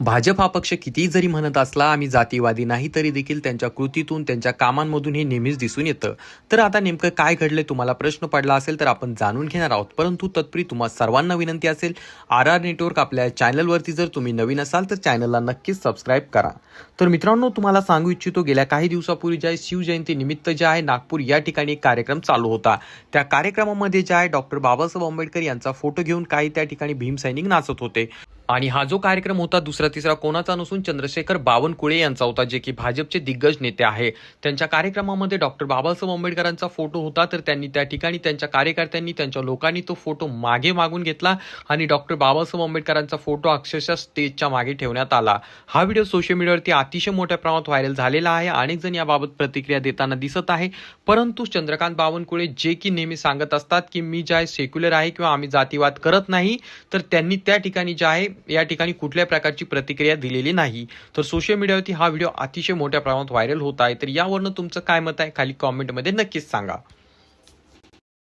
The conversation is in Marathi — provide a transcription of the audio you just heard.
भाजप हा पक्ष कितीही जरी म्हणत असला आम्ही जातीवादी नाही, तरी देखील त्यांच्या कृतीतून त्यांच्या कामांमधून हे नेहमीच दिसून येतं. तर आता नेमकं काय घडलंय तुम्हाला प्रश्न पडला असेल तर आपण जाणून घेणार आहोत. परंतु तत्पूर्वी तुम्हा सर्वांना विनंती असेल, आर आर नेटवर्क आपल्या चॅनलवरती जर तुम्ही नवीन असाल तर चॅनलला नक्कीच सबस्क्राईब करा. तर मित्रांनो, तुम्हाला सांगू इच्छितो, गेल्या काही दिवसापूर्वी जे आहे शिवजयंती निमित्त जे आहे नागपूर या ठिकाणी एक कार्यक्रम चालू होता. त्या कार्यक्रमामध्ये जे आहे डॉक्टर बाबासाहेब आंबेडकर यांचा फोटो घेऊन काही त्या ठिकाणी भीमसैनिक नाचत होते. आणि हा जो कार्यक्रम होता दुसरा तिसरा कोणाचा नसून चंद्रशेखर बावनकुळे यांचा होता, जे की भाजपचे दिग्गज नेते आहे. त्यांच्या कार्यक्रमामध्ये डॉक्टर बाबासाहेब आंबेडकरांचा फोटो होता, तर त्यांनी त्या ठिकाणी त्यांच्या कार्यकर्त्यांनी त्यांच्या लोकांनी तो फोटो मागे मागून घेतला आणि डॉक्टर बाबासाहेब आंबेडकरांचा फोटो अक्षरशः स्टेजच्या मागे ठेवण्यात आला. हा व्हिडिओ सोशल मीडियावरती अतिशय मोठ्या प्रमाणात व्हायरल झालेला आहे. अनेक जण याबाबत प्रतिक्रिया देताना दिसत आहे. परंतु चंद्रकांत बावनकुळे जे की नेहमी सांगत असतात की मी जे आहे सेक्युलर आहे किंवा आम्ही जातीवाद करत नाही, तर त्यांनी त्या ठिकाणी जे आहे या ठिकाणी कुठल्या प्रकारची प्रतिक्रिया दिलेली नाही. तर सोशल मीडियावरती हा व्हिडिओ अतिशय मोठ्या प्रमाणात व्हायरल होत आहे. तर यावरनं तुमचं काय मत आहे खाली कॉमेंटमध्ये नक्कीच सांगा.